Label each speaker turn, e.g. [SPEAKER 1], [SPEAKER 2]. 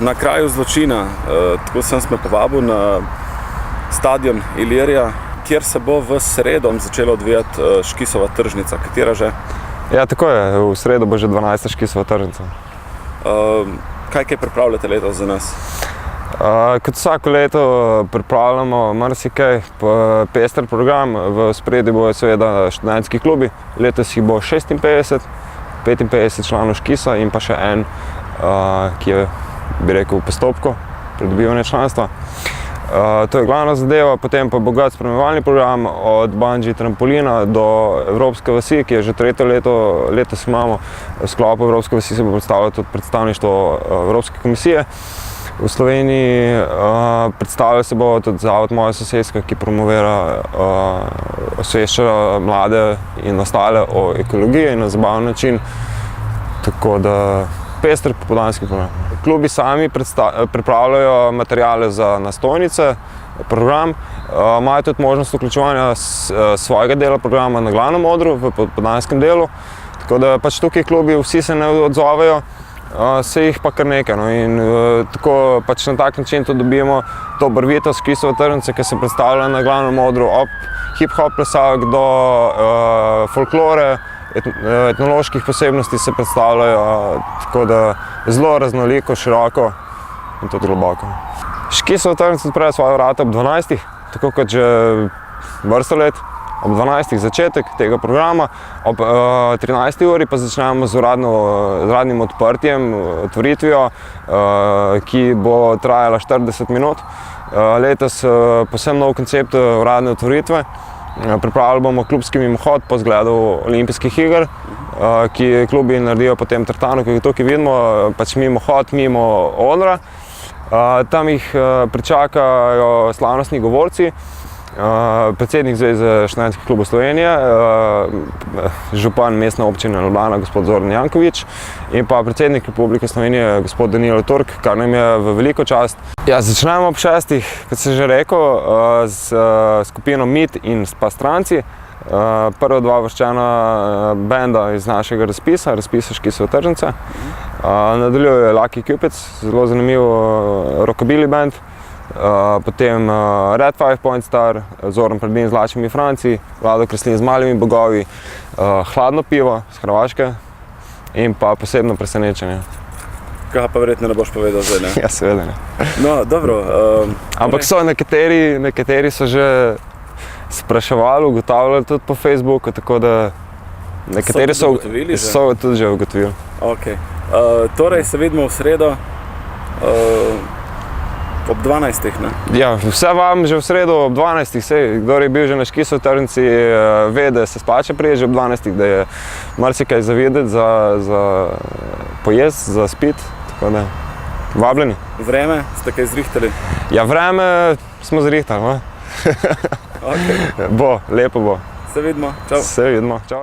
[SPEAKER 1] na kraju zločina. Tako sem me povabil na stadion Ilirija, kjer se bo v sredo začela odvijati Škisova tržnica. Katera že?
[SPEAKER 2] Ja, tako je. V sredo bo že 12. Škisova tržnica.
[SPEAKER 1] Kaj pripravljate letos za nas?
[SPEAKER 2] Kot vsako leto pripravljamo marsikaj, pester program. V ospredju bojo seveda študentski klubi. Letos jih bo 56, 55 članov Škisa in pa še en, ki je, bi rekel, v postopku pridobivanja članstva. To je glavna zadeva, potem pa bogat spremljevalni program od bungee trampolina do Evropske vasi, ki je že tretje leto. Letos imamo v sklopu Evropske vasi, se bo predstavljalo tudi predstavništvo Evropske komisije. V Sloveniji predstavlja se bo tudi zavod Moja sosedska, ki promovira, osvešča mlade in ostale o ekologiji na zabaven način. Tako da pester popoldanski program. Klubi sami pripravljajo materiale za nastojnice, program. Imajo tudi možnost vključevanja svojega dela programa na glavnem odru v popoldanskem delu. Tako da pač tukaj klubi vsi se ne odzovejo, se jih pa kar nekaj. No, in tako pač na tak način tudi dobimo to barvitost Škisove tržnice, ki se predstavlja na glavnem odru od hip-hop plesavk do folklore, etnoloških posebnosti se predstavljajo, tako da zelo raznoliko, široko in tudi globoko. Škisova tržnica odpre svoja vrata ob 12, tako kot že vrsto let. Ob 12 začetek tega programa, ob 13 uri pa začnemo z uradnim odprtjem, otvoritvijo, ki bo trajala 40 minut. Letos povsem nov koncept uradne otvoritve. Pripravili bomo klubski mimohod po zgledu olimpijskih iger, ki klubi naredijo potem tartano, ki ga tukaj vidimo, pač mimohod mimo odra. Tam jih pričakajo slavnostni govorci, predsednik Zveze študentskih klubov Slovenije, župan mestne občine Ljubljana, gospod Zoran Janković, in pa predsednik Republike Slovenije, gospod Danilo Turk, kar nam je v veliko čast. Ja, začnemo ob 6, kot sem že rekel, z skupino MIT in pa Stranci. Prva dva vrščena benda iz našega razpisa Škisove tržnice. Nadaljuje Lucky Cupid, zelo zanimiv rockabilly band. Potem Red 5 Point Star, Zoran Predin z Lačimi Franci, Vlado Kreslin z Malimi bogovi, Hladno pivo z Hrvaške in pa Posebno presenečenje.
[SPEAKER 1] Kaj pa verjetno ne boš povedal zdaj, ne?
[SPEAKER 2] Ja, seveda ne.
[SPEAKER 1] No, dobro.
[SPEAKER 2] Ampak so nekateri so že spraševali, ugotavljali tudi po Facebooku, tako da nekateri so tudi že ugotovili.
[SPEAKER 1] Ok. Torej se vidimo v sredo ob 12, ne?
[SPEAKER 2] Ja, vse vam že v sredo ob 12, sej, kdor je bil že na Škisovi tržnici, ve, da se splača priti že ob 12, da je marsikaj za videti, za pojesti, za spiti, tako da vabljeni.
[SPEAKER 1] Vreme ste kaj zrihtali?
[SPEAKER 2] Ja, vreme smo zrihtali, no?
[SPEAKER 1] Okay.
[SPEAKER 2] Bo, lepo bo.
[SPEAKER 1] Se vidimo, čau.
[SPEAKER 2] Se vidimo, čau.